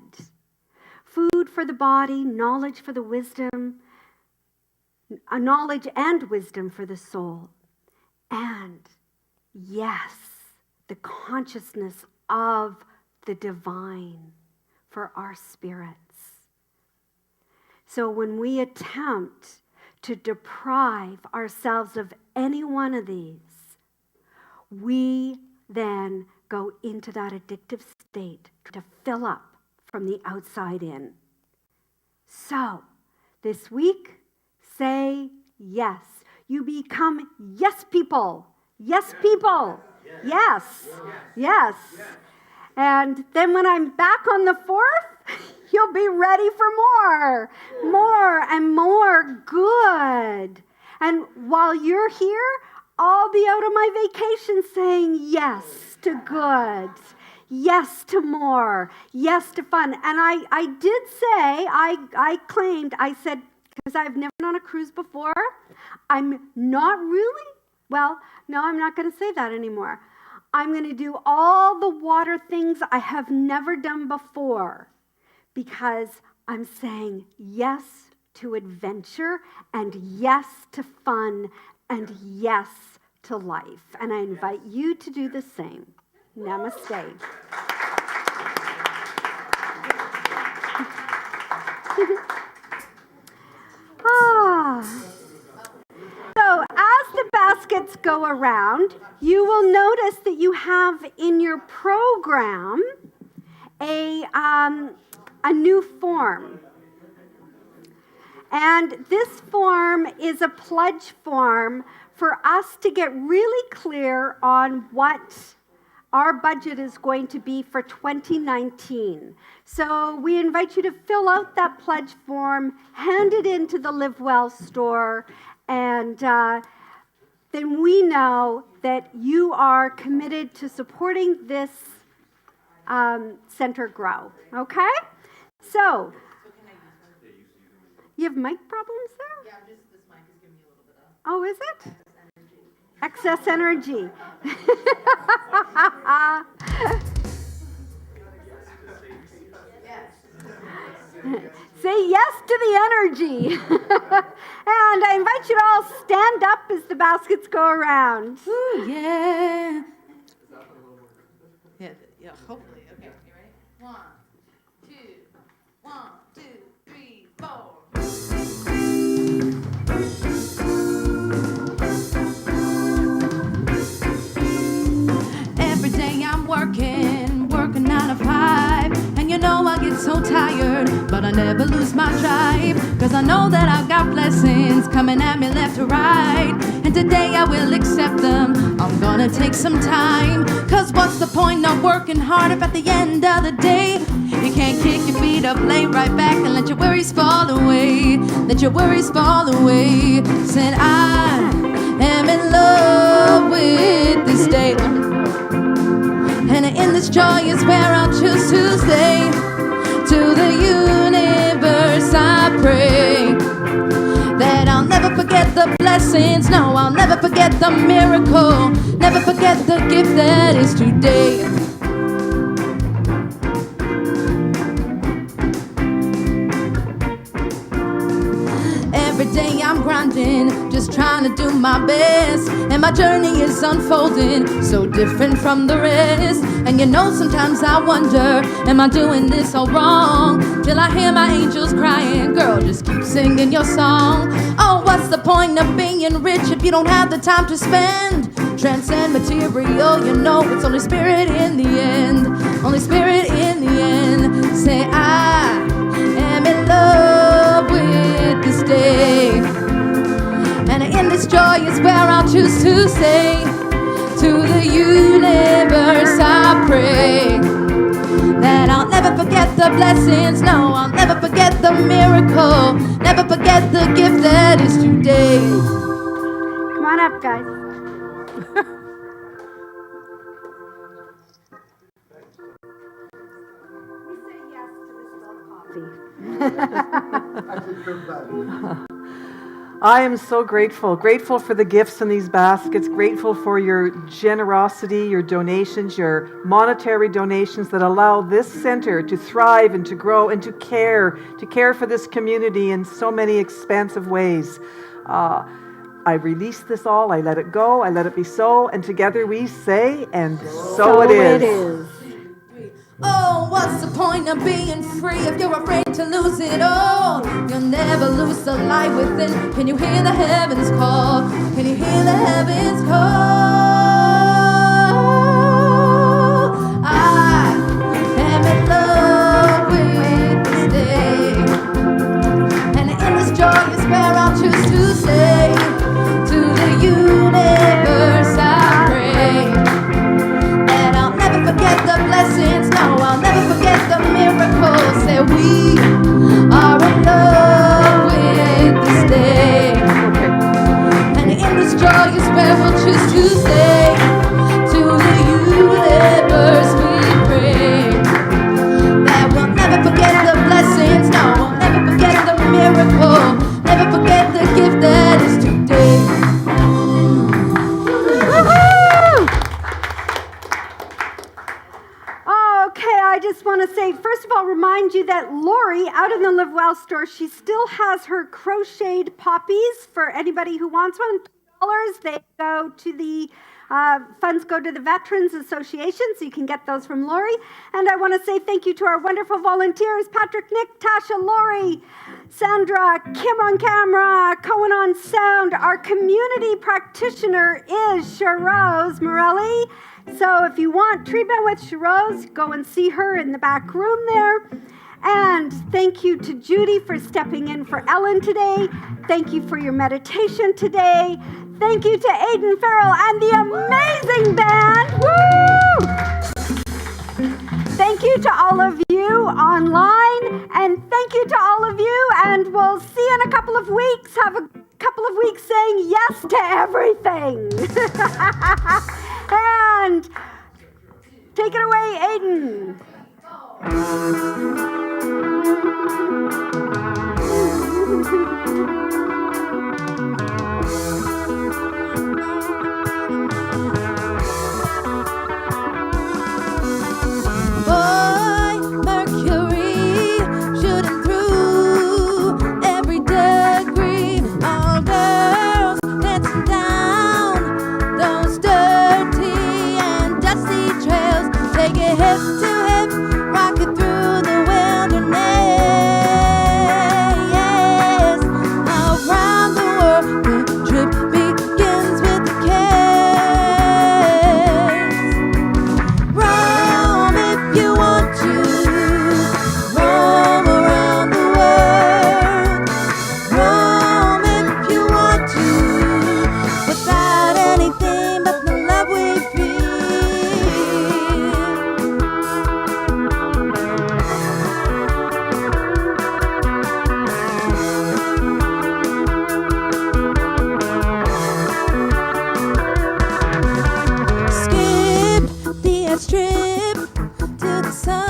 Food for the body, knowledge for the wisdom, knowledge and wisdom for the soul. And yes, the consciousness of the divine for our spirits. So when we attempt to deprive ourselves of any one of these, we then go into that addictive state to fill up from the outside in. So this week, say yes. You become yes people. Yes people. Yes. Yes. And then when I'm back on the 4th, you'll be ready for more and more good. And while you're here, I'll be out on my vacation saying yes to good, yes to more, yes to fun. And I did say, I said, because I've never been on a cruise before, I'm not really, well, no, I'm not going to say that anymore. I'm going to do all the water things I have never done before because I'm saying yes to adventure and yes to fun and yes to life. And I invite you to do the same. Namaste. So as the baskets go around, you will notice that you have in your program a new form. And this form is a pledge form for us to get really clear on what our budget is going to be for 2019. So we invite you to fill out that pledge form, hand it into the Live Well store, and then we know that you are committed to supporting this center grow. Okay? So, you have mic problems there?
Yeah, this mic is giving me a little bit of
Oh, is it? Excess energy. Say yes to the energy. And I invite you to all stand up as the baskets go around.
Ooh, yeah. Yeah, hopefully. Okay, you ready? 1, 2, 1, 2, 3, 4. Every day I'm working 9 to 5. And you know I get so tired, but I never lose my drive. Cause I know that I've got blessings coming at me left to right. And today I will accept them. I'm gonna take some time. Cause what's the point of working hard if at the end of the day you can't kick your feet up, lay right back and let your worries fall away. Let your worries fall away. Said I am in love with this day. And in this joy is where I'll choose to stay. To the universe I pray that I'll never forget the blessings. No, I'll never forget the miracle. Never forget the gift that is today. Every day I'm grinding, just trying to do my best. And my journey is unfolding, so different from the rest. And you know sometimes I wonder, am I doing this all wrong? Till I hear my angels crying, girl, just keep singing your song. Oh, what's the point of being rich if you don't have the time to spend? Transcend material, you know it's only spirit in the end. Only spirit in the end. Say I am in love with this day. And in this joy is where I'll choose to stay. To the universe I pray that I'll never forget the blessings. No, I'll never forget the miracle. Never forget the gift that is today.
Come on up, guys. We say yes to this coffee.
I am so grateful. Grateful for the gifts in these baskets. Grateful for your generosity, your donations, your monetary donations that allow this center to thrive and to grow and to care for this community in so many expansive ways. I release this all. I let it go. I let it be so. And together we say, and so it is.
Oh, what's the point of being free if you're afraid to lose it all? You'll never lose the light within. Can you hear the heavens call? Can you hear the heavens call? I am in love with this day. And in this joy is where I'll choose to stay. To the universe I pray that I'll never forget the blessings. No, I'll never forget the miracles. Say we are in love with this day. And in this joy is where we'll choose to stay. To the universe we pray that we'll never forget the blessings. No, we'll never forget the miracle. Never forget the gift that is today.
I just want to say, first of all, remind you that Lori, out in the Live Well store, she still has her crocheted poppies for anybody who wants one. $2. They go to the funds go to the Veterans Association, so you can get those from Lori. And I want to say thank you to our wonderful volunteers, Patrick, Nick, Tasha, Lori, Sandra, Kim on camera, Cohen on sound. Our community practitioner is Sharose Morelli. So if you want treatment with Sharose, go and see her in the back room there. And thank you to Judy for stepping in for Ellen today. Thank you for your meditation today. Thank you to Aiden Farrell and the amazing band. Woo! Thank you to all of you online, and thank you to all of you, and we'll see you in a couple of weeks. Have a couple of weeks saying yes to everything. And take it away, Aiden.
Boy, Mercury, shooting through every degree. All girls dancing down those dirty and dusty trails. Take it hip to hip, rock it through the wilderness. Around the world, the trip begins with a kiss. Roam if you want to, roam around the world. Roam if you want to, without anything but the love we feel. Skip the edge trip to the sunset.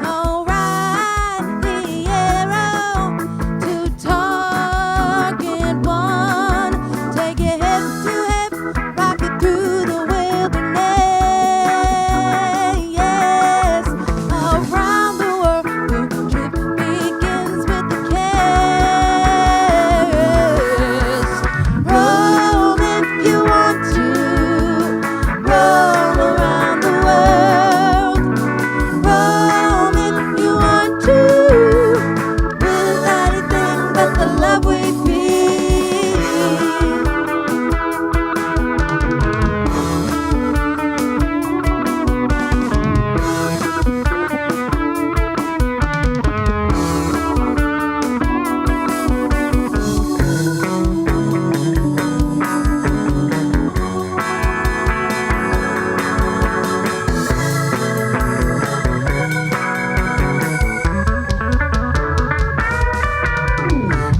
Oh, ride the arrow to target one. Take it hip to hip, rock it through the wilderness. Yes, around the world, the trip begins with a kiss. Roam if you want to, roam around the world. Roam if you want to, without anything but the love we feel.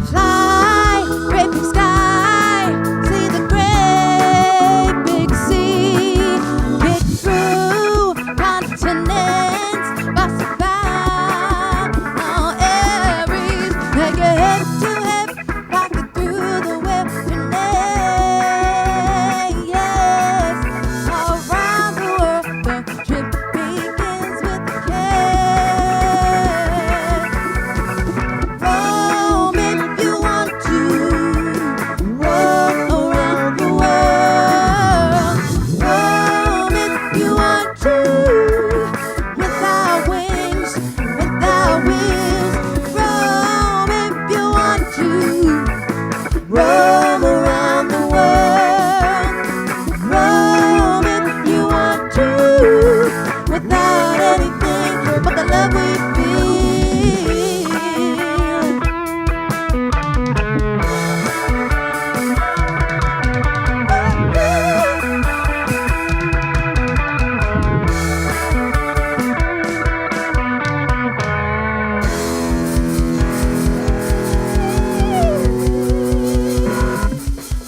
Fly, great big sky, see the great big sea. Kick through continents, bust about on Aries. Take it hip to hip, rock it through the wilderness. Yes, around the world, the trip begins with a kiss. Roam if you want to, roam around the world. Roam if you want to, without wings, without wheels. Roam if you want to, roam around the world. Roam if you want to, without anything but the love we feel.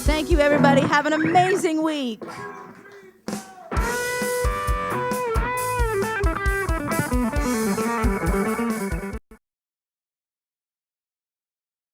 Thank you, everybody. Have an amazing week.